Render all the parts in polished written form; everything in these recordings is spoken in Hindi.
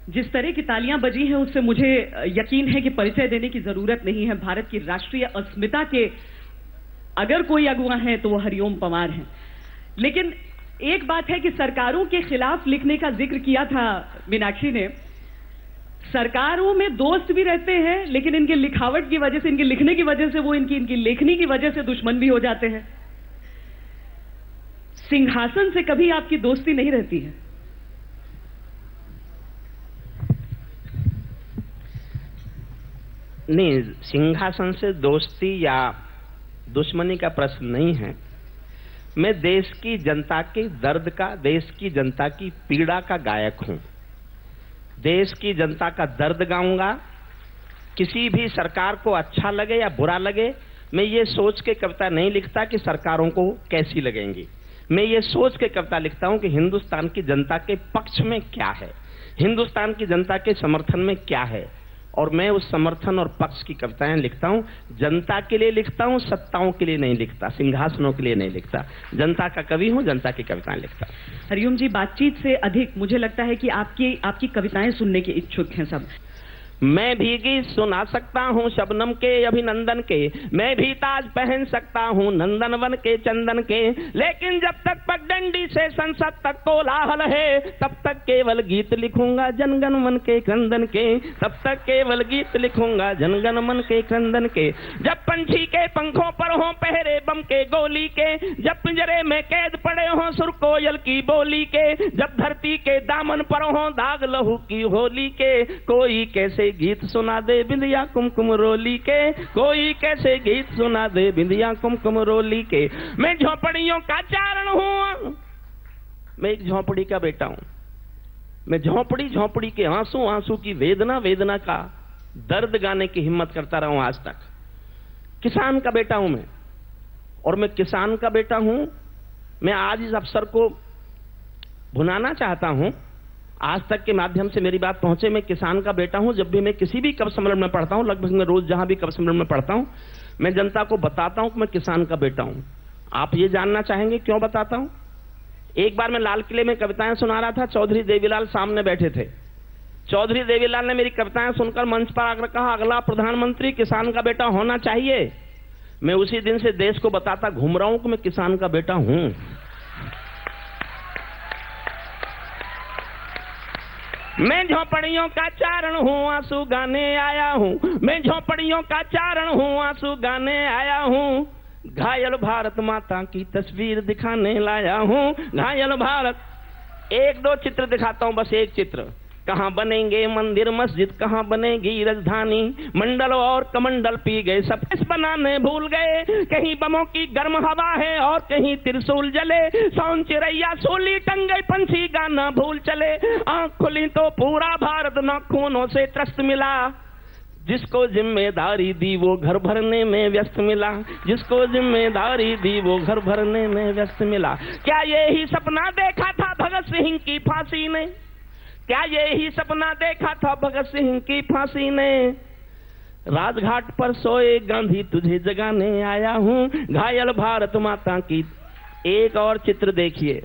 जिस तरह की तालियां बजी हैं उससे मुझे यकीन है कि परिचय देने की जरूरत नहीं है। भारत की राष्ट्रीय अस्मिता के अगर कोई अगुवा है तो वो हरिओम पंवार हैं। लेकिन एक बात है कि सरकारों के खिलाफ लिखने का जिक्र किया था मीनाक्षी ने। सरकारों में दोस्त भी रहते हैं, लेकिन इनके लिखावट की वजह से, इनके लिखने की वजह से, वो इनकी लेखनी की वजह से दुश्मन भी हो जाते हैं। सिंहासन से कभी आपकी दोस्ती नहीं रहती है? नहीं, सिंहासन से दोस्ती या दुश्मनी का प्रश्न नहीं है। मैं देश की जनता के दर्द का, देश की जनता की पीड़ा का गायक हूं। देश की जनता का दर्द गाऊंगा। किसी भी सरकार को अच्छा लगे या बुरा लगे, मैं ये सोच के कविता नहीं लिखता कि सरकारों को कैसी लगेंगी। मैं ये सोच के कविता लिखता हूं कि हिंदुस्तान की जनता के पक्ष में क्या है, हिंदुस्तान की जनता के समर्थन में क्या है, और मैं उस समर्थन और पक्ष की कविताएं लिखता हूं। जनता के लिए लिखता हूं, सत्ताओं के लिए नहीं लिखता, सिंहासनों के लिए नहीं लिखता। जनता का कवि हूं, जनता की कविताएं लिखता हूं। हरिओम जी, बातचीत से अधिक मुझे लगता है कि आपकी कविताएं सुनने के इच्छुक हैं सब। मैं भी गीत सुना सकता हूँ शबनम के अभिनंदन के, मैं भी ताज पहन सकता हूँ नंदनवन के चंदन के, लेकिन जब तक पगडंडी से संसद तक कोलाहल है, तब तक केवल गीत लिखूंगा जनगण मन के क्रंदन के, तब तक केवल गीत लिखूंगा जनगण मन के क्रंदन के। जब पंछी के पंखों पर हो पहरे बम के गोली के, जब पिंजरे में कैद पड़े हो सुर कोयल की बोली के, जब धरती के दामन पर हो दाग लहू की होली के, कोई कैसे गीत सुना दे बिंदिया कुमकुम रोली के, कोई कैसे गीत सुना दे बिंदिया कुमकुम रोली के। मैं झोपड़ियों का चारण हूं, मैं एक झोपड़ी का बेटा हूं। मैं झोपड़ी के आंसू आंसू की वेदना वेदना का दर्द गाने की हिम्मत करता रहा हूं आज तक। किसान का बेटा हूं मैं, और मैं किसान का बेटा हूं। मैं आज इस अवसर को भुनाना चाहता हूं, आज तक के माध्यम से मेरी बात पहुंचे। मैं किसान का बेटा हूं। जब भी मैं किसी भी कवि सम्मेलन में पढ़ता हूं, लगभग मैं रोज जहां भी कवि सम्मेलन में पढ़ता हूं, मैं जनता को बताता हूं कि मैं किसान का बेटा हूं। आप ये जानना चाहेंगे क्यों बताता हूं? एक बार मैं लाल किले में कविताएं सुना रहा था, चौधरी देवीलाल सामने बैठे थे। चौधरी देवीलाल ने मेरी कविताएं सुनकर मंच पर आकर कहा, अगला प्रधानमंत्री किसान का बेटा होना चाहिए। मैं उसी दिन से देश को बताता घूम रहा हूं कि मैं किसान का बेटा हूं। मैं झोपड़ियों का चारण हूँ, आंसू गाने आया हूँ। मैं झोपड़ियों का चारण हूँ, आंसू गाने आया हूँ। घायल भारत माता की तस्वीर दिखाने लाया हूँ। घायल भारत। एक दो चित्र दिखाता हूँ, बस एक चित्र। कहाँ बनेंगे मंदिर मस्जिद, कहाँ बनेगी राजधानी, मंडल और कमंडल पी गए, सब कुछ बनाने भूल गए। कहीं बमों की गर्म हवा है और कहीं त्रिशूल जले, सौन चिड़ैया सूली टंग गई, पंछी गाना भूल चले। आंख खुली तो पूरा भारत नाखूनों से त्रस्त मिला, जिसको जिम्मेदारी दी वो घर भरने में व्यस्त मिला, जिसको जिम्मेदारी दी वो घर भरने में व्यस्त मिला। क्या यही सपना देखा था भगत सिंह की फांसी ने? क्या यही सपना देखा था भगत सिंह की फांसी ने? राजघाट पर सोए गांधी तुझे जगाने आया हूँ। घायल भारत माता की। एक और चित्र देखिए,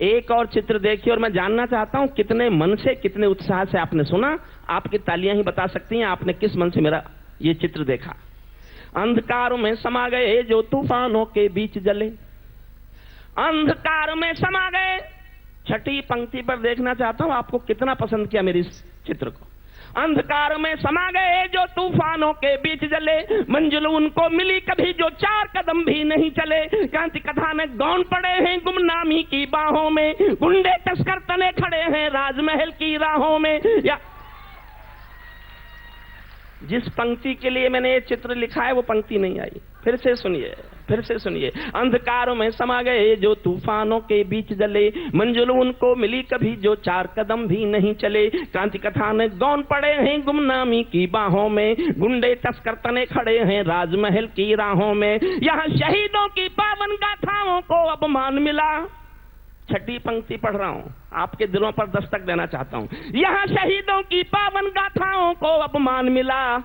एक और चित्र देखिए, और मैं जानना चाहता हूं कितने मन से, कितने उत्साह से आपने सुना। आपकी तालियां ही बता सकती हैं आपने किस मन से मेरा ये चित्र देखा। अंधकार में समा गए जो तूफानों के बीच जले, अंधकार में समा गए। छठी पंक्ति पर देखना चाहता हूं आपको कितना पसंद किया मेरे इस चित्र को। अंधकार में समा गए जो तूफानों के बीच जले, मंजिल उनको मिली कभी जो चार कदम भी नहीं चले। क्रांति कथा में गौन पड़े हैं गुमनामी की बाहों में, गुंडे तस्कर तने खड़े हैं राजमहल की राहों में। या जिस पंक्ति के लिए मैंने ये चित्र लिखा है वो पंक्ति नहीं आई। फिर से सुनिए, फिर से सुनिए। अंधकारों में समा गए जो तूफानों के बीच जले, मंजिल उनको मिली कभी जो चार कदम भी नहीं चले। क्रांति कथा में गौन पड़े हैं गुमनामी की बाहों में, गुंडे तस्कर तने खड़े हैं राजमहल की राहों में। यहाँ शहीदों की पावन गाथाओं को अपमान मिला। छठी पंक्ति पढ़ रहा हूँ, आपके दिलों पर दस्तक देना चाहता हूँ। यहाँ शहीदों की पावन गाथाओं को अपमान मिला।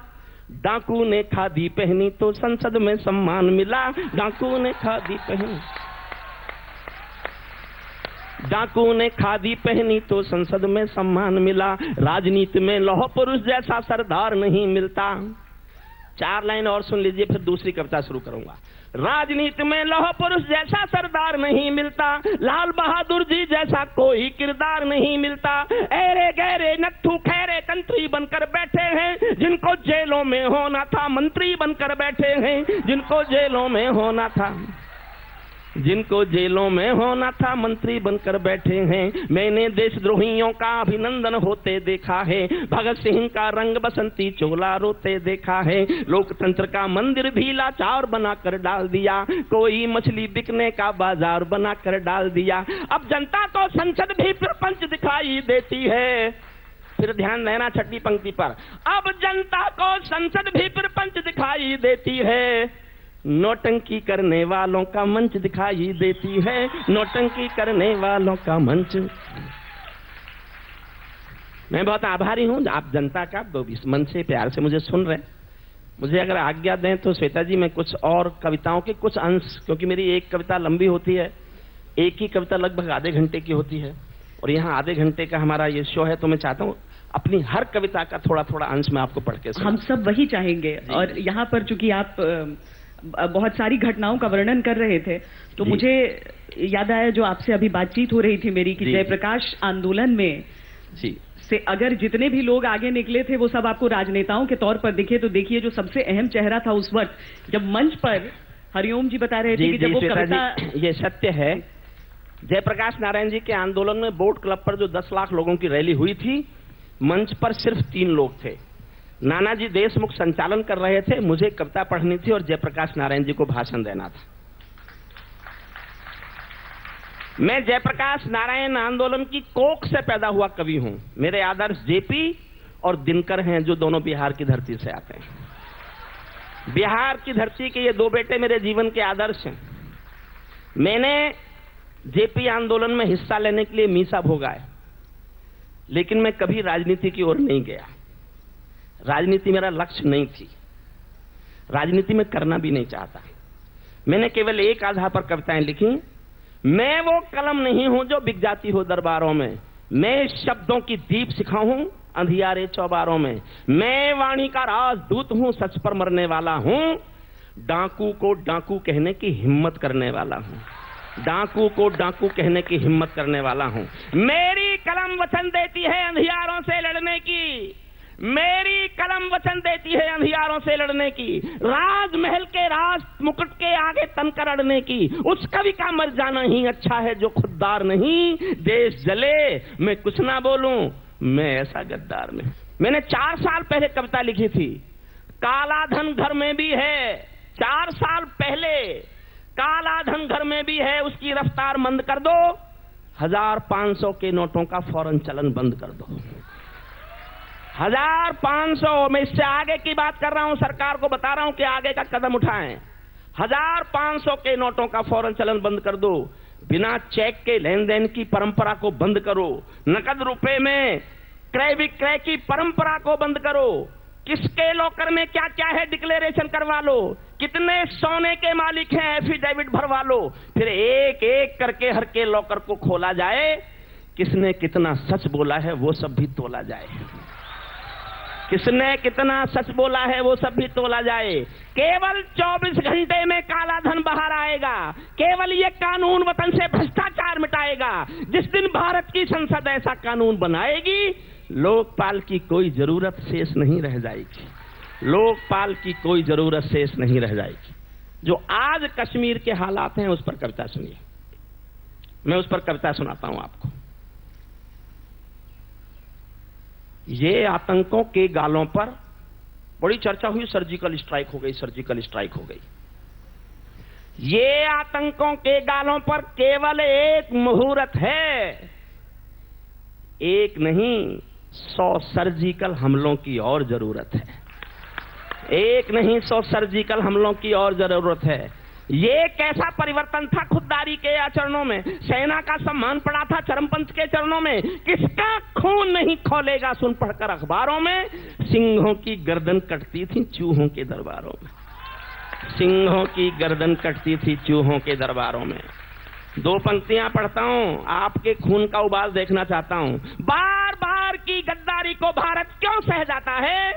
डाकू ने खादी पहनी तो संसद में सम्मान मिला। डाकू ने खादी पहनी। डाकू ने खादी पहनी तो संसद में सम्मान मिला, राजनीति में लौह पुरुष जैसा सरदार नहीं मिलता। 4 लाइन और सुन लीजिए, फिर दूसरी कविता शुरू करूंगा। राजनीति में लौह पुरुष जैसा सरदार नहीं मिलता, लाल बहादुर जी जैसा कोई किरदार नहीं मिलता। ऐरे गहरे नत्थू खैरे कंत्री बनकर बैठे हैं, जिनको जेलों में होना था मंत्री बनकर बैठे हैं, जिनको जेलों में होना था, जिनको जेलों में होना था मंत्री बनकर बैठे हैं। मैंने देशद्रोहियों का अभिनंदन होते देखा है, भगत सिंह का रंग बसंती चोला रोते देखा है। लोकतंत्र का मंदिर भी लाचार बनाकर डाल दिया, कोई मछली बिकने का बाजार बनाकर डाल दिया। अब जनता को संसद भी प्रपंच दिखाई देती है। फिर ध्यान देना छठी पंक्ति पर, अब जनता को संसद भी प्रपंच दिखाई देती है। नोटंकी करने वालों का मंच दिखाई देती है, नोटंकी करने वालों का मंच। मैं बहुत आभारी हूं आप जनता का, इस मंच से प्यार से मुझे सुन रहे हैं। मुझे अगर आज्ञा दें तो श्वेता जी, मैं कुछ और कविताओं के कुछ अंश, क्योंकि मेरी एक कविता लंबी होती है, एक ही कविता लगभग आधे घंटे की होती है, और यहाँ आधे घंटे का हमारा ये शो है, तो मैं चाहता हूँ अपनी हर कविता का थोड़ा थोड़ा अंश मैं आपको पढ़ के हम सब वही चाहेंगे। और यहाँ पर चूंकि आप बहुत सारी घटनाओं का वर्णन कर रहे थे, तो मुझे याद आया जो आपसे अभी बातचीत हो रही थी मेरी, कि जयप्रकाश आंदोलन में से अगर जितने भी लोग आगे निकले थे वो सब आपको राजनेताओं के तौर पर दिखे, तो देखिए जो सबसे अहम चेहरा था उस वक्त, जब मंच पर हरिओम जी बता रहे थे कि जब वो कविता, ये सत्य है, जयप्रकाश नारायण जी के आंदोलन में बोट क्लब पर जो 10 लाख लोगों की रैली हुई थी, मंच पर सिर्फ 3 लोग थे। नानाजी देशमुख संचालन कर रहे थे, मुझे कविता पढ़नी थी और जयप्रकाश नारायण जी को भाषण देना था। मैं जयप्रकाश नारायण आंदोलन की कोख से पैदा हुआ कवि हूं। मेरे आदर्श जेपी और दिनकर हैं, जो दोनों बिहार की धरती से आते हैं। बिहार की धरती के ये 2 बेटे मेरे जीवन के आदर्श हैं। मैंने जेपी आंदोलन में हिस्सा लेने के लिए मीसा भोगा है, लेकिन मैं कभी राजनीति की ओर नहीं गया। राजनीति मेरा लक्ष्य नहीं थी, राजनीति में करना भी नहीं चाहता। मैंने केवल एक आधार पर कविताएं लिखी। मैं वो कलम नहीं हूं जो बिक जाती हो दरबारों में, मैं शब्दों की दीप शिखा हूं अंधियारे चौबारों में। मैं वाणी का राजदूत हूं, सच पर मरने वाला हूं, डाकू को डाकू कहने की हिम्मत करने वाला हूं, डाकू को डाकू कहने की हिम्मत करने वाला हूं। मेरी कलम वचन देती है अंधियारों से लड़ने की, मेरी कलम वचन देती है अंधियारों से लड़ने की, राजमहल के राज मुकुट के आगे तनकर अड़ने की। उस कवि का मर जाना ही अच्छा है जो खुददार नहीं, देश जले मैं कुछ ना बोलूं, मैं ऐसा गद्दार नहीं। मैंने 4 साल पहले कविता लिखी थी, काला धन घर में भी है। 4 साल पहले, काला धन घर में भी है, उसकी रफ्तार मंद कर दो, 1500 के नोटों का फौरन चलन बंद कर दो। 1500, मैं इससे आगे की बात कर रहा हूं, सरकार को बता रहा हूं कि आगे का कदम उठाएं। 1500 के नोटों का फौरन चलन बंद कर दो, बिना चेक के लेन देन की परंपरा को बंद करो, नकद रुपए में क्रय विक्रय की परंपरा को बंद करो, किसके लॉकर में क्या क्या है डिक्लेरेशन करवा लो, कितने सोने के मालिक हैं एफिडेविट भरवा लो, फिर एक एक करके हर के लॉकर को खोला जाए, किसने कितना सच बोला है वो सब भी तोला जाए, किसने कितना सच बोला है वो सब भी तोला जाए। केवल 24 घंटे में काला धन बाहर आएगा, केवल ये कानून वतन से भ्रष्टाचार मिटाएगा। जिस दिन भारत की संसद ऐसा कानून बनाएगी, लोकपाल की कोई जरूरत शेष नहीं रह जाएगी, लोकपाल की कोई जरूरत शेष नहीं रह जाएगी। जो आज कश्मीर के हालात हैं उस पर कविता सुनिए, मैं उस पर कविता सुनाता हूं आपको। ये आतंकों के गालों पर बड़ी चर्चा हुई, सर्जिकल स्ट्राइक हो गई, सर्जिकल स्ट्राइक हो गई। ये आतंकों के गालों पर केवल एक मुहूर्त है, एक नहीं 100 सर्जिकल हमलों की और जरूरत है, एक नहीं 100 सर्जिकल हमलों की और जरूरत है। ये कैसा परिवर्तन था खुददारी के आचरणों में, सेना का सम्मान पड़ा था चरमपंथ के चरणों में। किसका खून नहीं खोलेगा सुन पढ़कर अखबारों में, सिंहों की गर्दन कटती थी चूहों के दरबारों में, सिंहों की गर्दन कटती थी चूहों के दरबारों में। दो पंक्तियां पढ़ता हूं, आपके खून का उबाल देखना चाहता हूं। बार बार की गद्दारी को भारत क्यों सह जाता है?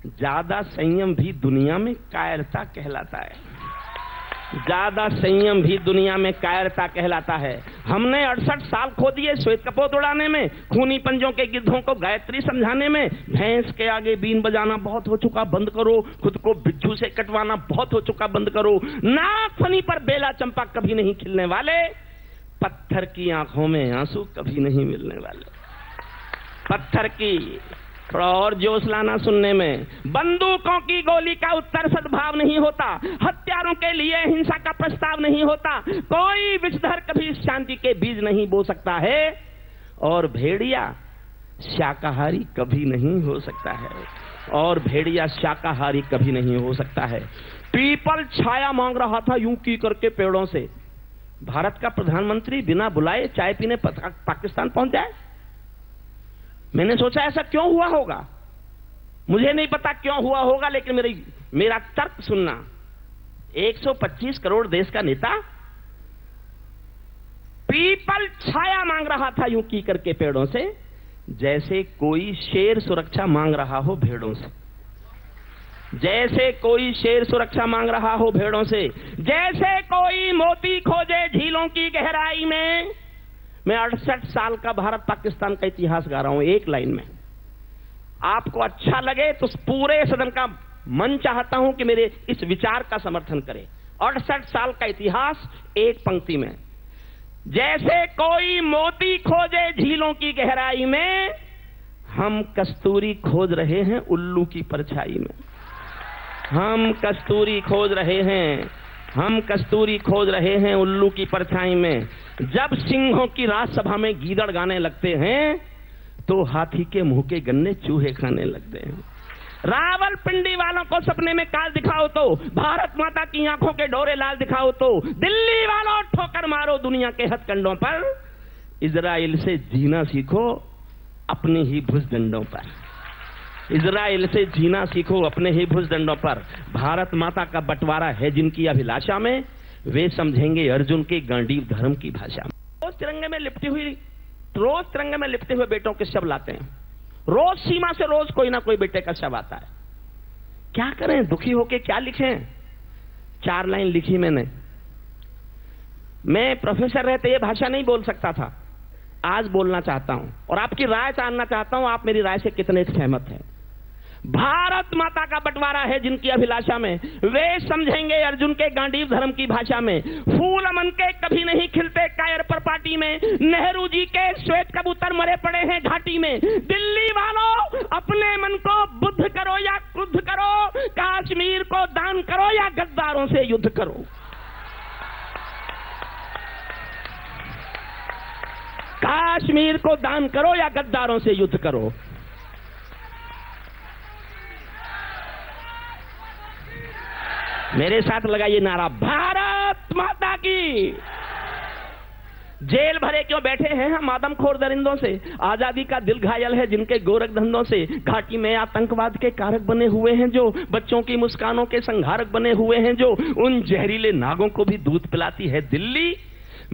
ज्यादा संयम भी दुनिया में कायरता कहलाता है। ज्यादा संयम भी दुनिया में कायरता कहलाता है। हमने 68 साल खो दिए श्वेत कपोत उड़ाने में, खूनी पंजों के गिद्धों को गायत्री समझाने में। भैंस के आगे बीन बजाना बहुत हो चुका, बंद करो। खुद को बिच्छू से कटवाना बहुत हो चुका, बंद करो। नागफनी पर बेला चंपा कभी नहीं खिलने वाले, पत्थर की आंखों में आंसू कभी नहीं मिलने वाले। पत्थर की थोड़ा और जोश लाना सुनने में। बंदूकों की गोली का उत्तर सद्भाव नहीं होता, हत्यारों के लिए हिंसा का प्रस्ताव नहीं होता, कोई विषधर कभी शांति के बीज नहीं बो सकता है, और भेड़िया शाकाहारी कभी नहीं हो सकता है, और भेड़िया शाकाहारी कभी नहीं हो सकता है। पीपल छाया मांग रहा था यूं की करके पेड़ों से। भारत का प्रधानमंत्री बिना बुलाए चाय पीने पाकिस्तान पहुंच जाए। मैंने सोचा ऐसा क्यों हुआ होगा, मुझे नहीं पता क्यों हुआ होगा, लेकिन मेरा तर्क सुनना। 125 करोड़ देश का नेता पीपल छाया मांग रहा था यूं की करके पेड़ों से, जैसे कोई शेर सुरक्षा मांग रहा हो भेड़ों से। जैसे कोई शेर सुरक्षा मांग रहा हो भेड़ों से, जैसे कोई मोती खोजे झीलों की गहराई में। मैं 68 साल का भारत पाकिस्तान का इतिहास गा रहा हूं एक लाइन में। आपको अच्छा लगे तो पूरे सदन का मन चाहता हूं कि मेरे इस विचार का समर्थन करे। 68 साल का इतिहास एक पंक्ति में। जैसे कोई मोती खोजे झीलों की गहराई में, हम कस्तूरी खोज रहे हैं उल्लू की परछाई में। हम कस्तूरी खोज रहे हैं, हम कस्तूरी खोज रहे हैं उल्लू की परछाई में। जब सिंहों की राजसभा में गीदड़ गाने लगते हैं, तो हाथी के मुंह के गन्ने चूहे खाने लगते हैं। रावलपिंडी वालों को सपने में काल दिखाओ तो, भारत माता की आंखों के डोरे लाल दिखाओ तो, दिल्ली वालों ठोकर मारो दुनिया के हथकंडों पर। इजराइल से जीना सीखो अपने ही भुजदंडों पर। इजराइल से जीना सीखो अपने ही भुजदंडों पर। भारत माता का बंटवारा है जिनकी अभिलाषा में, वे समझेंगे अर्जुन के गांडीव धर्म की भाषा में। रोज तिरंगे में लिपटे हुए बेटों के शव लाते हैं। रोज सीमा से रोज कोई ना कोई बेटे का शव आता है। क्या करें, दुखी होके क्या लिखें? 4 लाइन लिखी मैंने। मैं प्रोफेसर रहते ये भाषा नहीं बोल सकता था, आज बोलना चाहता हूं और आपकी राय जानना चाहता हूं, आप मेरी राय से कितने सहमत हैं। भारत माता का बंटवारा है जिनकी अभिलाषा में, वे समझेंगे अर्जुन के गांडीव धर्म की भाषा में। फूल अमन के कभी नहीं खिलते कायर पर पार्टी में, नेहरू जी के श्वेत कबूतर मरे पड़े हैं घाटी में। दिल्ली वालों अपने मन को बुद्ध करो या क्रुद्ध करो, कश्मीर को दान करो या गद्दारों से युद्ध करो। कश्मीर को दान करो या गद्दारों से युद्ध करो। मेरे साथ लगाइए नारा, भारत माता की। जेल भरे क्यों बैठे हैं हम आदमखोर दरिंदों से, आजादी का दिल घायल है जिनके गोरख धंधों से। घाटी में आतंकवाद के कारक बने हुए हैं जो, बच्चों की मुस्कानों के संहारक बने हुए हैं जो, उन जहरीले नागों को भी दूध पिलाती है दिल्ली,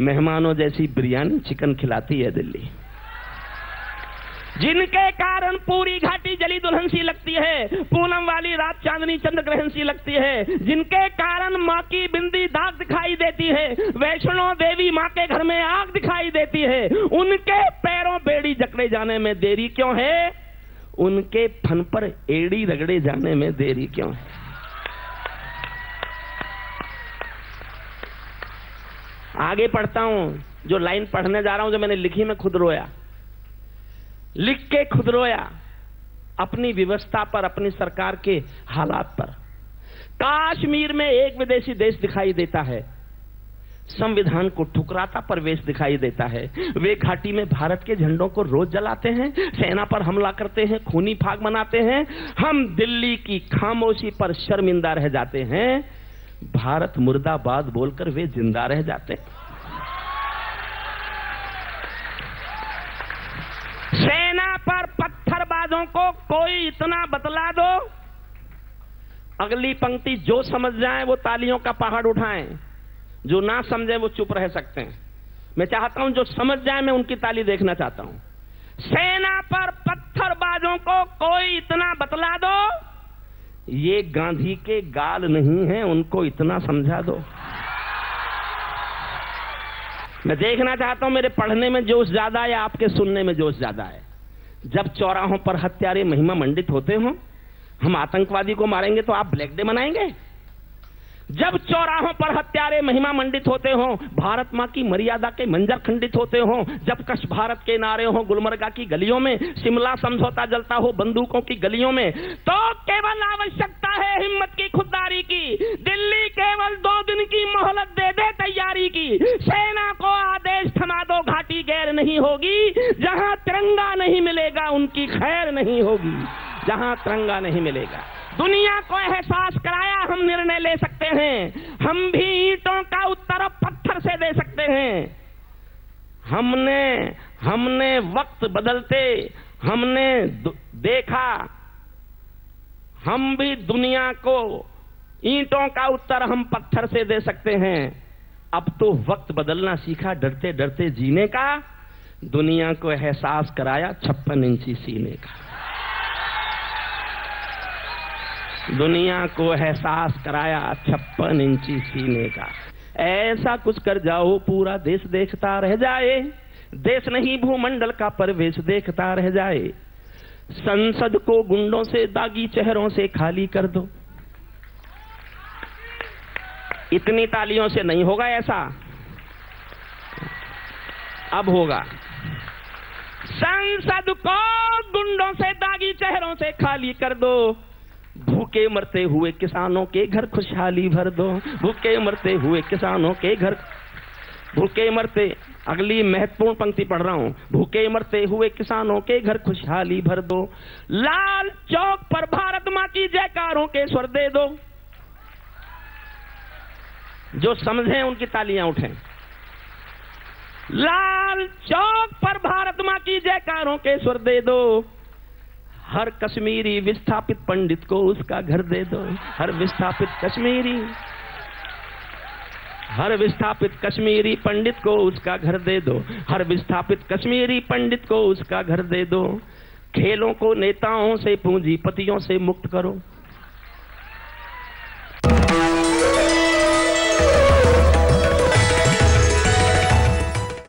मेहमानों जैसी बिरयानी चिकन खिलाती है दिल्ली। जिनके कारण पूरी घाटी जली दुल्हन सी लगती है, पूनम वाली रात चांदनी चंद्र ग्रहण सी लगती है। जिनके कारण माँ की बिंदी दाग दिखाई देती है, वैष्णो देवी माँ के घर में आग दिखाई देती है। उनके पैरों बेड़ी जकड़े जाने में देरी क्यों है, उनके फन पर एड़ी रगड़े जाने में देरी क्यों है। आगे पढ़ता हूं, जो लाइन पढ़ने जा रहा हूं जो मैंने लिखी, मैं खुद रोया, लिख के खुद रोया अपनी व्यवस्था पर, अपनी सरकार के हालात पर। कश्मीर में एक विदेशी देश दिखाई देता है, संविधान को ठुकराता प्रवेश दिखाई देता है। वे घाटी में भारत के झंडों को रोज जलाते हैं, सेना पर हमला करते हैं, खूनी फाग मनाते हैं। हम दिल्ली की खामोशी पर शर्मिंदा रह जाते हैं, भारत मुर्दाबाद बोलकर वे जिंदा रह जाते हैं। सेना पर पत्थरबाजों को कोई इतना बतला दो, अगली पंक्ति जो समझ जाए वो तालियों का पहाड़ उठाएं। जो ना समझे वो चुप रह सकते हैं। मैं चाहता हूं जो समझ जाए, मैं उनकी ताली देखना चाहता हूं। सेना पर पत्थरबाजों को कोई इतना बतला दो, ये गांधी के गाल नहीं है, उनको इतना समझा दो। मैं देखना चाहता हूं मेरे पढ़ने में जोश ज्यादा है या आपके सुनने में जोश ज्यादा है। जब चौराहों पर हत्यारे महिमा मंडित होते हो, हम आतंकवादी को मारेंगे तो आप ब्लैक डे मनाएंगे? जब चौराहों पर हत्यारे महिमा मंडित होते हो, भारत मां की मर्यादा के मंजर खंडित होते हो, जब कश भारत के नारे हो गुलमर्गा की गलियों में, शिमला समझौता जलता हो बंदूकों की गलियों में, तो केवल आवश्यकता है हिम्मत की, खुददारी की। दिल्ली केवल 2 दिन की मोहलत दे दे तैयारी की। सेना को आदेश थमा दो, घाटी गैर नहीं होगी। जहां तिरंगा नहीं मिलेगा उनकी खैर नहीं होगी। जहां तिरंगा नहीं मिलेगा, दुनिया को एहसास कराया हम निर्णय ले सकते हैं। हम भी ईंटों का उत्तर पत्थर से दे सकते हैं। हमने वक्त बदलते हमने देखा, हम भी दुनिया को ईंटों का उत्तर हम पत्थर से दे सकते हैं। अब तो वक्त बदलना सीखा, डरते डरते जीने का। दुनिया को एहसास कराया 56 इंची सीने का। दुनिया को एहसास कराया 56 इंची सीने का। ऐसा कुछ कर जाओ पूरा देश देखता रह जाए। देश नहीं भूमंडल का परिवेश देखता रह जाए। संसद को गुंडों से, दागी चेहरों से खाली कर दो। इतनी तालियों से नहीं होगा ऐसा, अब होगा। संसद को गुंडों से, दागी चेहरों से खाली कर दो। भूखे मरते हुए किसानों के घर खुशहाली भर दो। भूखे मरते हुए किसानों के घर, भूखे मरते, अगली महत्वपूर्ण पंक्ति पढ़ रहा हूं। भूखे मरते हुए किसानों के घर खुशहाली भर दो। लाल चौक पर भारत मां की जयकारों के स्वर दे दो। जो समझे उनकी तालियां उठें। लाल चौक पर भारत मां की जयकारों के स्वर दे दो। हर कश्मीरी विस्थापित पंडित को उसका घर दे दो। हर विस्थापित कश्मीरी पंडित को उसका घर दे दो। हर विस्थापित कश्मीरी पंडित को उसका घर दे दो। खेलों को नेताओं से, पूंजीपतियों से मुक्त करो।